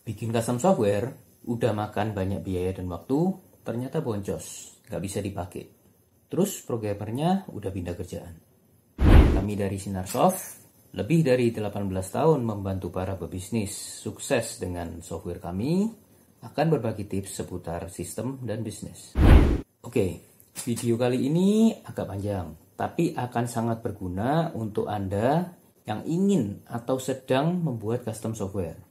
Bikin custom software, udah makan banyak biaya dan waktu, ternyata boncos, nggak bisa dipakai. Terus programmernya udah pindah kerjaan. Kami dari Sinarsoft, lebih dari 18 tahun membantu para pebisnis sukses dengan software kami, akan berbagi tips seputar sistem dan bisnis. Oke, video kali ini agak panjang, tapi akan sangat berguna untuk Anda yang ingin atau sedang membuat custom software.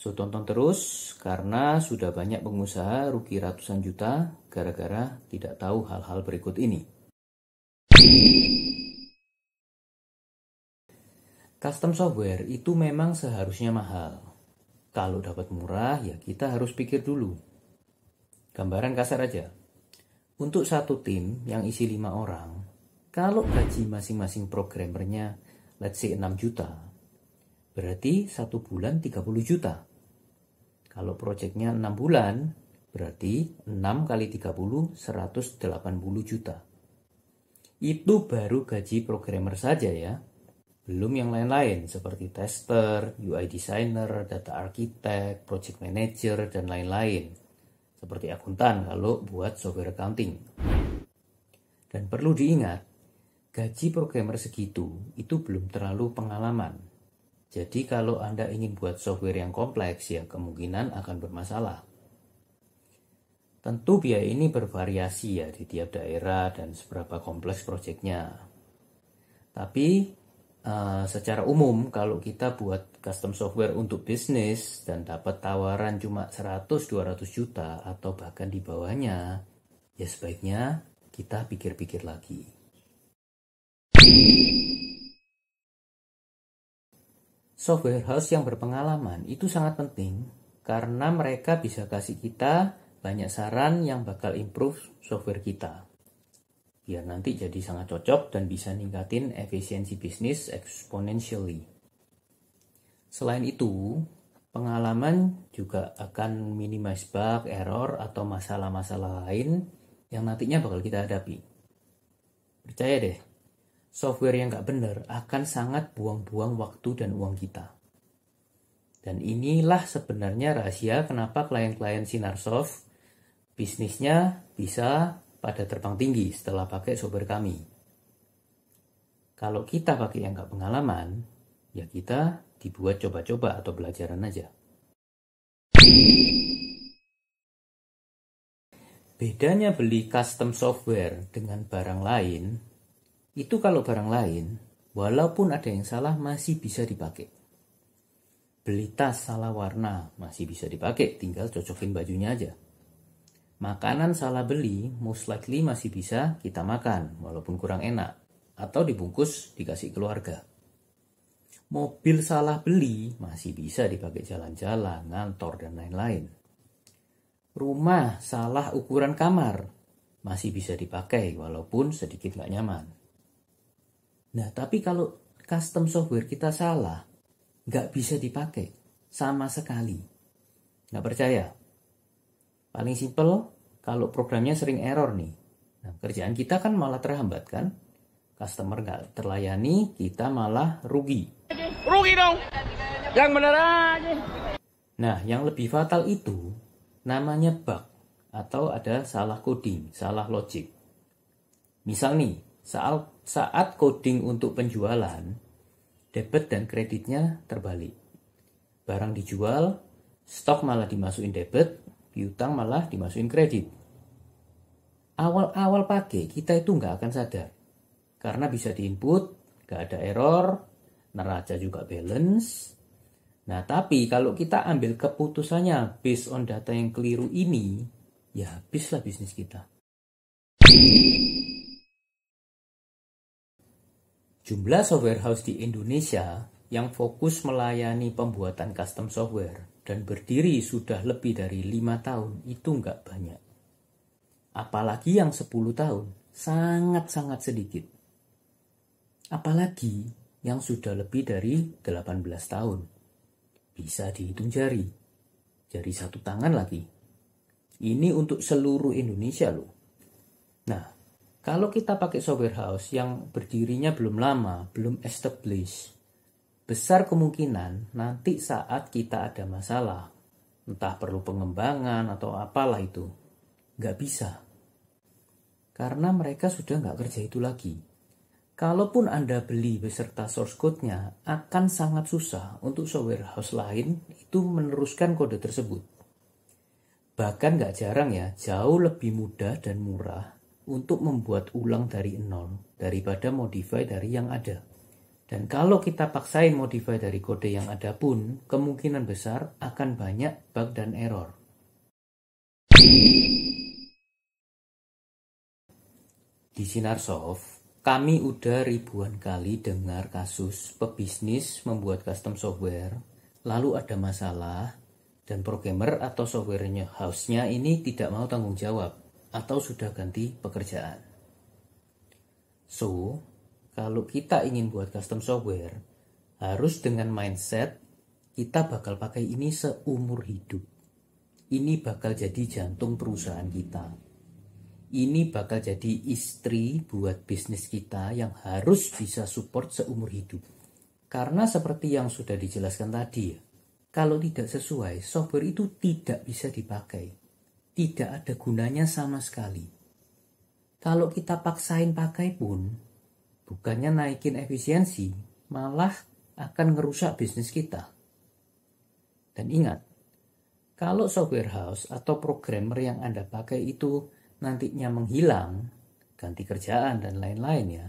So, tonton terus karena sudah banyak pengusaha rugi ratusan juta gara-gara tidak tahu hal-hal berikut ini. Custom software itu memang seharusnya mahal. Kalau dapat murah ya kita harus pikir dulu. Gambaran kasar aja. Untuk satu tim yang isi 5 orang, kalau gaji masing-masing programmernya let's say 6 juta, berarti 1 bulan 30 juta. Kalau proyeknya 6 bulan, berarti 6 kali 30, 180 juta. Itu baru gaji programmer saja ya. Belum yang lain-lain seperti tester, UI designer, data architect, project manager, dan lain-lain. Seperti akuntan kalau buat software accounting. Dan perlu diingat, gaji programmer segitu itu belum terlalu pengalaman. Jadi kalau Anda ingin buat software yang kompleks ya kemungkinan akan bermasalah. Tentu biaya ini bervariasi ya di tiap daerah dan seberapa kompleks proyeknya. Tapi secara umum kalau kita buat custom software untuk bisnis dan dapat tawaran cuma 100-200 juta atau bahkan di bawahnya, ya sebaiknya kita pikir-pikir lagi. Software house yang berpengalaman itu sangat penting karena mereka bisa kasih kita banyak saran yang bakal improve software kita. Biar nanti jadi sangat cocok dan bisa ningkatin efisiensi bisnis exponentially. Selain itu, pengalaman juga akan minimize bug, error, atau masalah-masalah lain yang nantinya bakal kita hadapi. Percaya deh, software yang nggak benar akan sangat buang-buang waktu dan uang kita. Dan inilah sebenarnya rahasia kenapa klien-klien Sinarsoft bisnisnya bisa pada terbang tinggi setelah pakai software kami. Kalau kita pakai yang nggak pengalaman, ya kita dibuat coba-coba atau belajaran aja. Bedanya beli custom software dengan barang lain, itu kalau barang lain, walaupun ada yang salah masih bisa dipakai. Beli tas salah warna masih bisa dipakai, tinggal cocokin bajunya aja. Makanan salah beli, most likely masih bisa kita makan, walaupun kurang enak. Atau dibungkus, dikasih keluarga. Mobil salah beli, masih bisa dipakai jalan-jalan, ngantor, dan lain-lain. Rumah salah ukuran kamar, masih bisa dipakai, walaupun sedikit gak nyaman. Nah, tapi kalau custom software kita salah, gak bisa dipakai, sama sekali. Gak percaya? Paling simple, kalau programnya sering error nih. Nah, kerjaan kita kan malah terhambat kan? Customer nggak terlayani, kita malah rugi. Rugi dong! Yang bener aja. Nah, yang lebih fatal itu namanya bug. Atau ada salah coding, salah logic. Misal nih, saat coding untuk penjualan, debit dan kreditnya terbalik. Barang dijual, stok malah dimasukin debit, piutang malah dimasukin kredit. Awal-awal pakai kita itu nggak akan sadar. Karena bisa diinput, nggak ada error, neraca juga balance. Nah, tapi kalau kita ambil keputusannya based on data yang keliru ini, ya habislah bisnis kita. Jumlah software house di Indonesia yang fokus melayani pembuatan custom software dan berdiri sudah lebih dari 5 tahun itu nggak banyak. Apalagi yang 10 tahun, sangat-sangat sedikit. Apalagi yang sudah lebih dari 18 tahun. Bisa dihitung jari. Jari satu tangan lagi. Ini untuk seluruh Indonesia loh. Nah, kalau kita pakai software house yang berdirinya belum lama, belum established, besar kemungkinan nanti saat kita ada masalah, entah perlu pengembangan atau apalah itu, nggak bisa. Karena mereka sudah nggak kerja itu lagi. Kalaupun Anda beli beserta source code-nya, akan sangat susah untuk software house lain itu meneruskan kode tersebut. Bahkan nggak jarang ya, jauh lebih mudah dan murah untuk membuat ulang dari nol daripada modify dari yang ada. Dan kalau kita paksain modify dari kode yang ada pun, kemungkinan besar akan banyak bug dan error. Di Sinarsoft, kami udah ribuan kali dengar kasus pebisnis membuat custom software, lalu ada masalah, dan programmer atau softwarenya house-nya ini tidak mau tanggung jawab, atau sudah ganti pekerjaan. So, kalau kita ingin buat custom software, harus dengan mindset kita bakal pakai ini seumur hidup. Ini bakal jadi jantung perusahaan kita. Ini bakal jadi istri buat bisnis kita yang harus bisa support seumur hidup. Karena seperti yang sudah dijelaskan tadi, kalau tidak sesuai, software itu tidak bisa dipakai. Tidak ada gunanya sama sekali. Kalau kita paksain pakai pun, bukannya naikin efisiensi, malah akan ngerusak bisnis kita. Dan ingat, kalau software house atau programmer yang Anda pakai itu nantinya menghilang, ganti kerjaan dan lain-lain ya,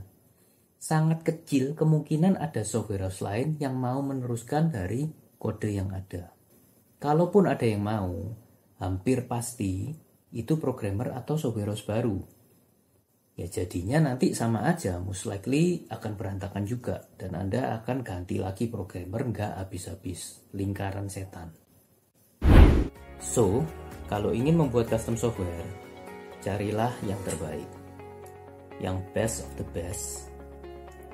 sangat kecil kemungkinan ada software house lain yang mau meneruskan dari kode yang ada. Kalaupun ada yang mau, hampir pasti itu programmer atau software house baru. Ya jadinya nanti sama aja, most likely akan berantakan juga, dan Anda akan ganti lagi programmer nggak habis-habis, lingkaran setan. So, kalau ingin membuat custom software, carilah yang terbaik, yang best of the best,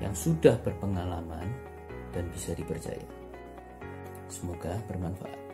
yang sudah berpengalaman dan bisa dipercaya. Semoga bermanfaat.